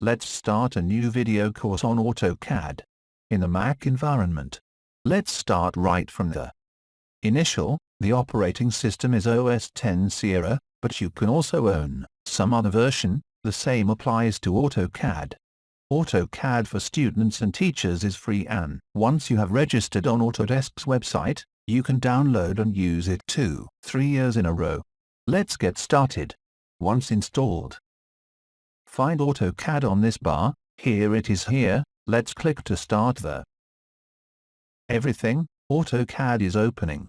Let's start a new video course on AutoCAD. In the Mac environment. Let's start right from the initial. The operating system is OS X Sierra, but you can also own some other version. The same applies to AutoCAD. AutoCAD for students and teachers is free, and once you have registered on Autodesk's website, you can download and use it 2-3 years in a row. Let's get started. Once installed, find AutoCAD on this bar. Here it is here. Let's click to start the everything. AutoCAD is opening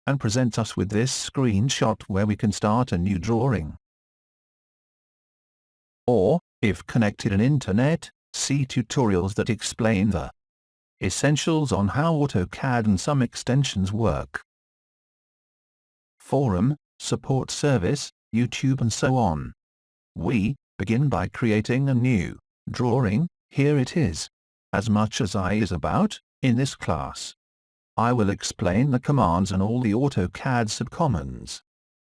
and presents us with this screenshot where we can start a new drawing. Or, if connected to internet, see tutorials that explain the essentials on how AutoCAD and some extensions work. Forum, support service, YouTube and so on. We begin by creating a new drawing. Here it is. As much as I is about, in this class, I will explain the commands and all the AutoCAD subcommands.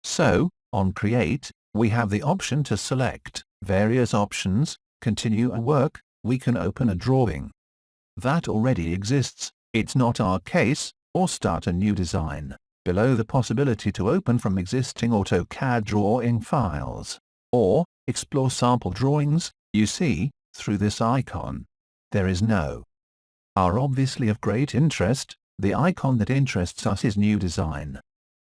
So, on Create, we have the option to select various options. Continue a work, we can open a drawing that already exists, it's not our case, or start a new design. Below the possibility to open from existing AutoCAD drawing files, or explore sample drawings, you see, through this icon. There is no are obviously of great interest. The icon that interests us is New Design.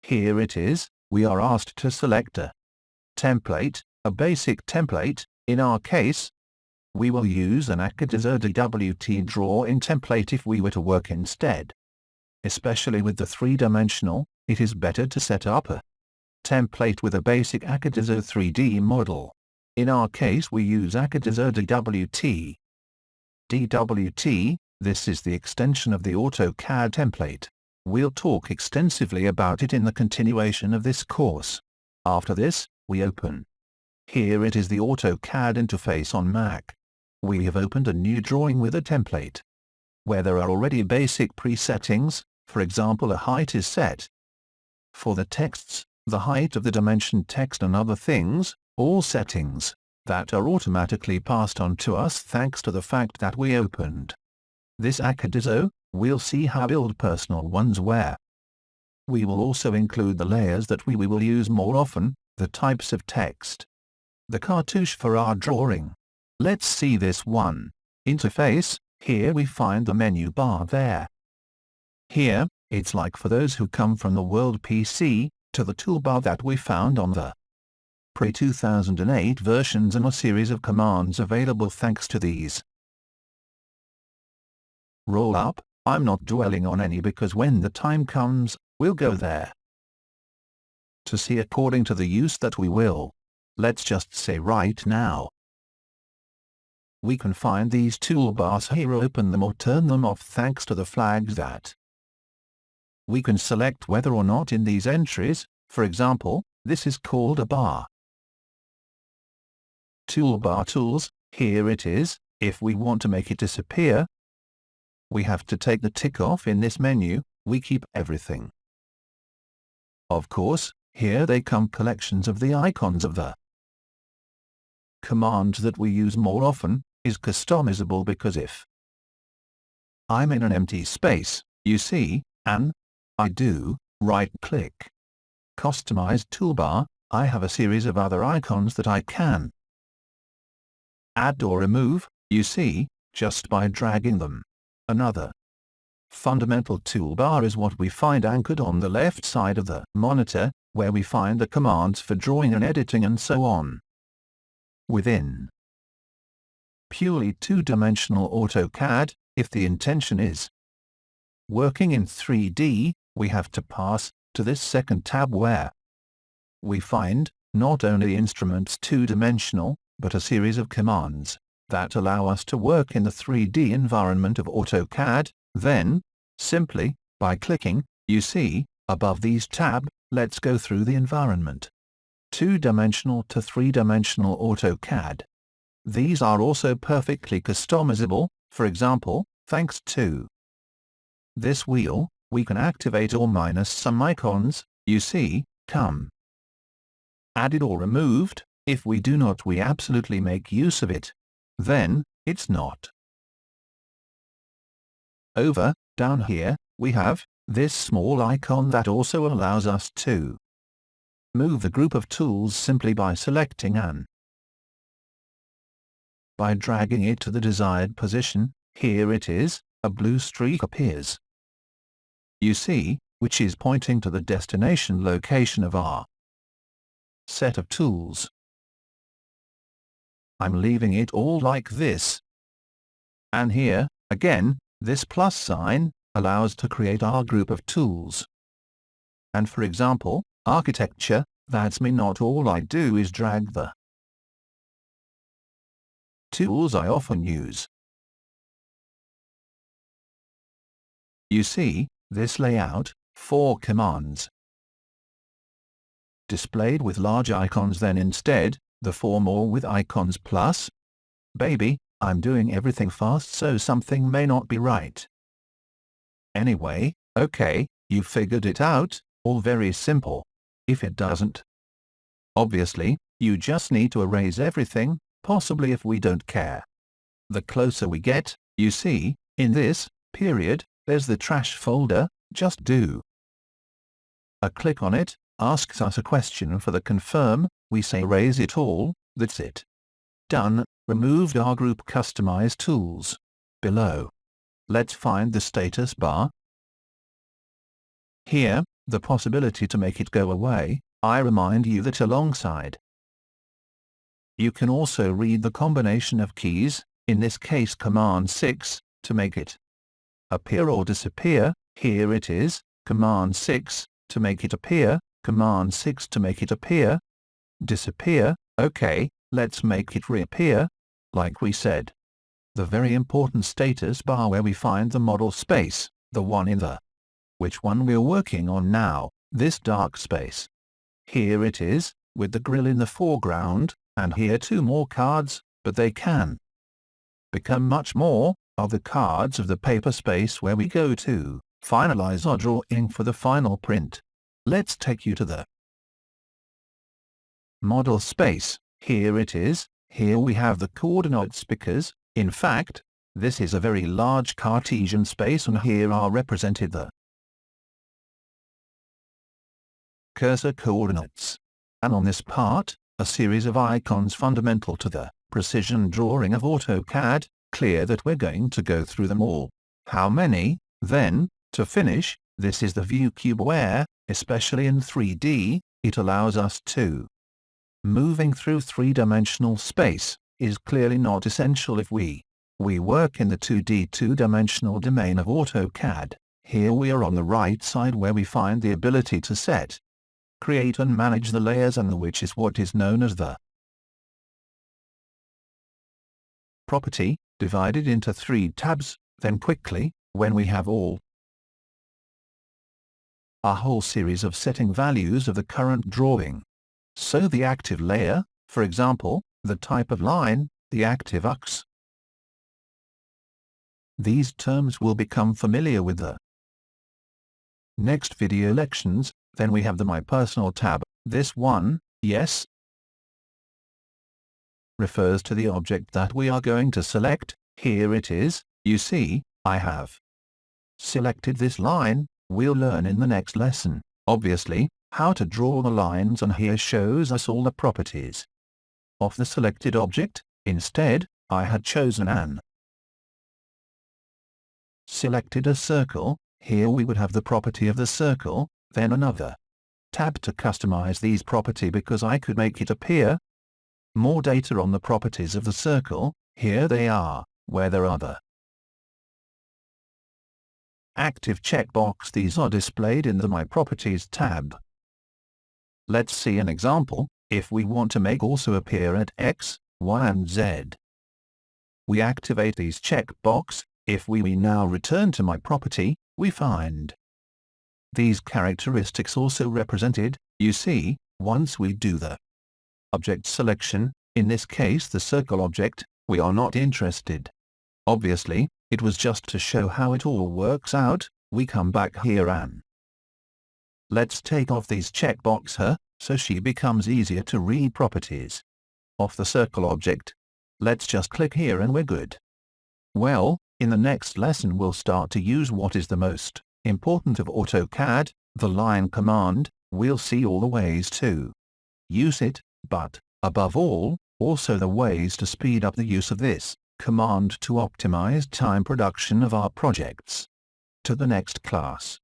Here it is. We are asked to select a template, a basic template. In our case, we will use an AutoCAD DWT drawing template if we were to work instead. Especially with the three-dimensional, it is better to set up a template with a basic AutoCAD 3D model. In our case we use AutoCAD DWT. DWT, this is the extension of the AutoCAD template. We'll talk extensively about it in the continuation of this course. After this, we open. Here it is, the AutoCAD interface on Mac. We have opened a new drawing with a template, where there are already basic presettings. For example, a height is set. For the texts, the height of the dimension text and other things, all settings that are automatically passed on to us thanks to the fact that we opened this AutoCAD. We'll see how build personal ones where we will also include the layers that we will use more often, the types of text, the cartouche for our drawing. Let's see this one. Interface. Here we find the menu bar there. Here, it's like for those who come from the world PC, to the toolbar that we found on the pre-2008 versions and a series of commands available thanks to these. Roll up. I'm not dwelling on any because when the time comes, we'll go there. To see according to the use that we will. Let's just say right now. We can find these toolbars here, open them or turn them off thanks to the flags that we can select whether or not in these entries. For example, this is called a bar. Toolbar tools, here it is. If we want to make it disappear, we have to take the tick off in this menu. We keep everything. Of course, here they come collections of the icons of the commands that we use more often, is customizable because if I'm in an empty space, you see, and I do right-click Customize Toolbar, I have a series of other icons that I can add or remove, you see, just by dragging them. Another fundamental toolbar is what we find anchored on the left side of the monitor, where we find the commands for drawing and editing and so on. Within purely two-dimensional AutoCAD, if the intention is working in 3D, we have to pass to this second tab where we find not only instruments two-dimensional, but a series of commands that allow us to work in the 3D environment of AutoCAD. Then, simply, by clicking, you see, above these tab, let's go through the environment. Two-dimensional to three-dimensional AutoCAD. These are also perfectly customizable. For example, thanks to this wheel, we can activate or minus some icons, you see, come added or removed. If we do not, we absolutely make use of it. then it's not. Over, down here, we have this small icon that also allows us to move the group of tools simply by selecting an. By dragging it to the desired position, here it is, a blue streak appears. You see, which is pointing to the destination location of our set of tools. I'm leaving it all like this. And here, again, this plus sign allows to create our group of tools. And for example, architecture, that's me. Not all I do is drag the tools I often use. You see, this layout, 4 commands displayed with large icons, then instead, the 4 more with icons plus. Baby, I'm doing everything fast, so something may not be right. Anyway, okay, you figured it out, all very simple. If it doesn't, obviously, you just need to erase everything, possibly if we don't care. The closer we get, you see, in this period, there's the trash folder. Just do a click on it, asks us a question for the confirm, we say erase it all, that's it. Done, removed our group customize tools. Below. Let's find the status bar. Here, the possibility to make it go away, I remind you that alongside. You can also read the combination of keys, in this case Command 6, to make it appear or disappear. Here it is, Command 6, to make it appear, Command 6 to make it appear. Disappear, okay, let's make it reappear. Like we said. The very important status bar where we find the model space, the one in the. Which one we're working on now, this dark space. Here it is, with the grill in the foreground, and here 2 more cards, but they can become much more, are the cards of the paper space where we go to finalize our drawing for the final print. Let's take you to the model space. Here it is, here we have the coordinates because, in fact, this is a very large Cartesian space, and here are represented the cursor coordinates. And on this part, a series of icons fundamental to the precision drawing of AutoCAD. Clear that we're going to go through them all. How many, then, to finish, this is the view cube where, especially in 3D, it allows us to. Moving through 3-dimensional space is clearly not essential if we work in the 2D 2-dimensional domain of AutoCAD. Here we are on the right side where we find the ability to set, create and manage the layers, and which is what is known as the property, divided into 3 tabs. Then quickly, when we have all a whole series of setting values of the current drawing. So the active layer, for example, the type of line, the active axis. These terms will become familiar with the next video lections. Then we have the My Personal tab. This one, yes, refers to the object that we are going to select. Here it is, you see, I have selected this line. We'll learn in the next lesson, obviously, how to draw the lines, and here shows us all the properties of the selected object. Instead, I had chosen an selected a circle. Here we would have the property of the circle, then another tab to customize these property because I could make it appear. More data on the properties of the circle, here they are, where there are the active checkbox. These are displayed in the My Properties tab. Let's see an example. If we want to make also appear at X, Y and Z, we activate these checkbox. If we now return to My Property, we find these characteristics also represented. You see, once we do the object selection, in this case the circle object, we are not interested. Obviously, it was just to show how it all works out. We come back here and let's take off these checkbox her, so she becomes easier to read properties of the circle object. Let's just click here and we're good. Well, in the next lesson we'll start to use what is the most important of AutoCAD, the line command. We'll see all the ways to use it, but, above all, also the ways to speed up the use of this command to optimize time production of our projects. To the next class.